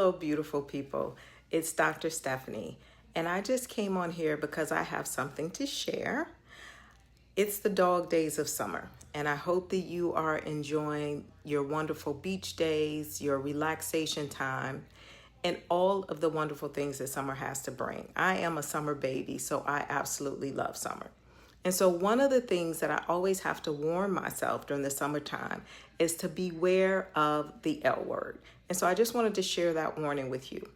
Hello, beautiful people. It's Dr. Stephanie, and I just came on here because I have something to share. It's the dog days of summer, and I hope that you are enjoying your wonderful beach days, your relaxation time, and all of the wonderful things that summer has to bring. I am a summer baby, so I absolutely love summer. And so one of the things that I always have to warn myself during the summertime is to beware of the L word. And so I just wanted to share that warning with you.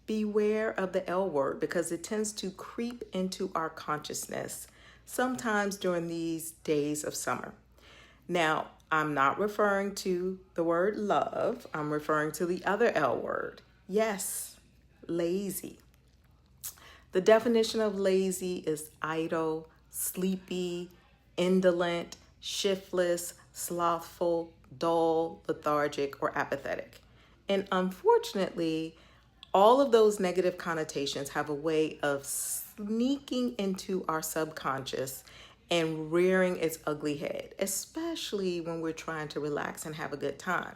Beware of the L word because it tends to creep into our consciousness sometimes during these days of summer. Now, I'm not referring to the word love. I'm referring to the other L word. Yes, lazy. The definition of lazy is idle, sleepy, indolent, shiftless, slothful, dull, lethargic, or apathetic. And unfortunately, all of those negative connotations have a way of sneaking into our subconscious and rearing its ugly head, especially when we're trying to relax and have a good time.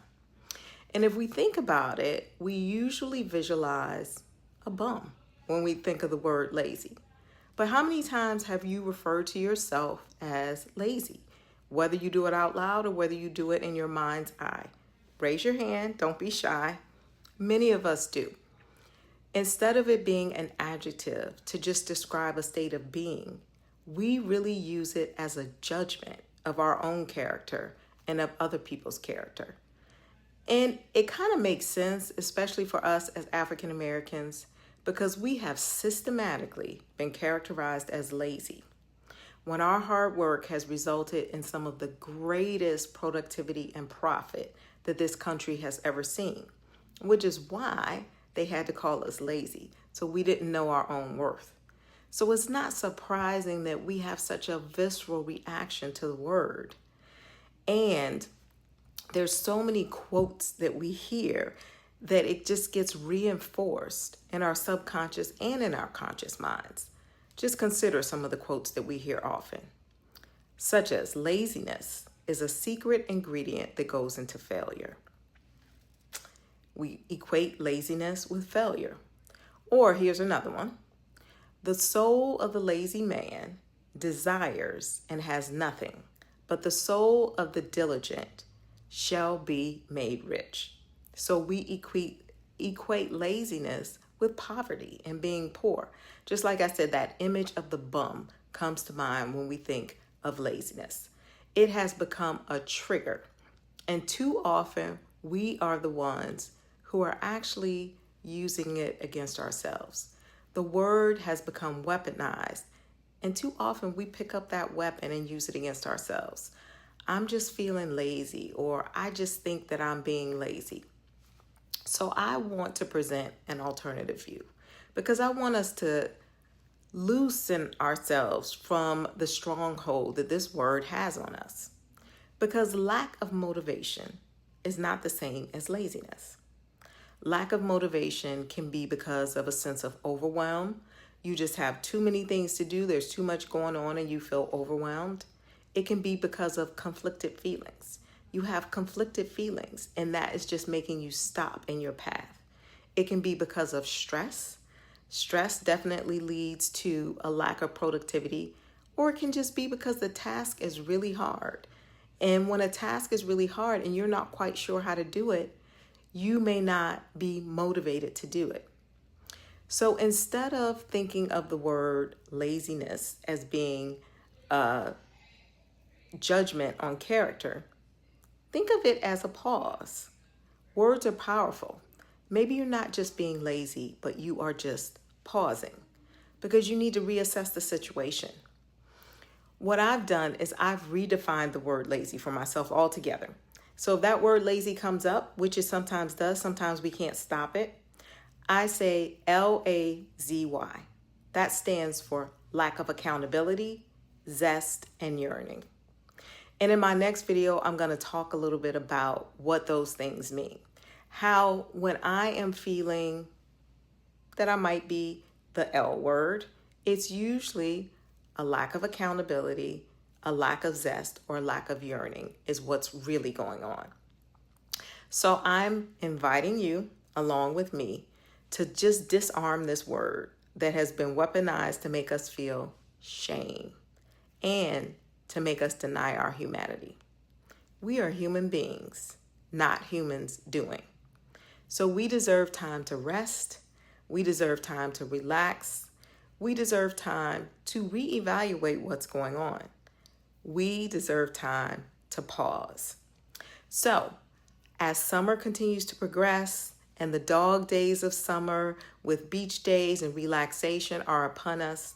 And if we think about it, we usually visualize a bum when we think of the word lazy. But how many times have you referred to yourself as lazy? Whether you do it out loud or whether you do it in your mind's eye. Raise your hand, don't be shy. Many of us do. Instead of it being an adjective to just describe a state of being, we really use it as a judgment of our own character and of other people's character. And it kind of makes sense, especially for us as African Americans, because we have systematically been characterized as lazy when our hard work has resulted in some of the greatest productivity and profit that this country has ever seen, which is why they had to call us lazy, so we didn't know our own worth. So it's not surprising that we have such a visceral reaction to the word. And there's so many quotes that we hear that it just gets reinforced in our subconscious and in our conscious minds. Just consider some of the quotes that we hear often, such as laziness is a secret ingredient that goes into failure. We equate laziness with failure. Or here's another one. The soul of the lazy man desires and has nothing, but the soul of the diligent shall be made rich. So we equate laziness with poverty and being poor. Just like I said, that image of the bum comes to mind when we think of laziness. It has become a trigger. And too often, we are the ones who are actually using it against ourselves. The word has become weaponized. And too often, we pick up that weapon and use it against ourselves. I'm just feeling lazy, or I just think that I'm being lazy. So I want to present an alternative view because I want us to loosen ourselves from the stronghold that this word has on us. Because lack of motivation is not the same as laziness. Lack of motivation can be because of a sense of overwhelm. You just have too many things to do. There's too much going on and you feel overwhelmed. It can be because of conflicted feelings. You have conflicted feelings, and that is just making you stop in your path. It can be because of stress. Stress definitely leads to a lack of productivity, or it can just be because the task is really hard. And when a task is really hard and you're not quite sure how to do it, you may not be motivated to do it. So instead of thinking of the word laziness as being a judgment on character, think of it as a pause. Words are powerful. Maybe you're not just being lazy, but you are just pausing because you need to reassess the situation. What I've done is I've redefined the word lazy for myself altogether. So if that word lazy comes up, which it sometimes does, sometimes we can't stop it, I say LAZY. That stands for lack of accountability, zest, and yearning. And in my next video, I'm going to talk a little bit about what those things mean. How when I am feeling that I might be the L word, it's usually a lack of accountability, a lack of zest, or a lack of yearning is what's really going on. So I'm inviting you along with me, to just disarm this word that has been weaponized to make us feel shame and to make us deny our humanity. We are human beings, not humans doing. So we deserve time to rest. We deserve time to relax. We deserve time to reevaluate what's going on. We deserve time to pause. So, as summer continues to progress and the dog days of summer with beach days and relaxation are upon us,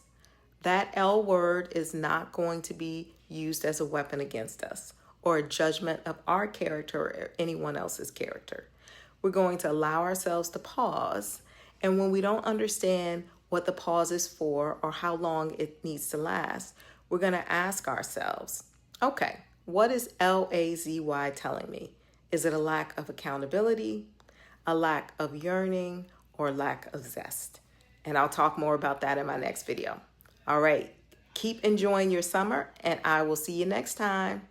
that L word is not going to be used as a weapon against us or a judgment of our character or anyone else's character. We're going to allow ourselves to pause, and when we don't understand what the pause is for or how long it needs to last, we're going to ask ourselves, okay, what is LAZY telling me? Is it a lack of accountability, a lack of yearning, or lack of zest? And I'll talk more about that in my next video. All right, keep enjoying your summer, and I will see you next time.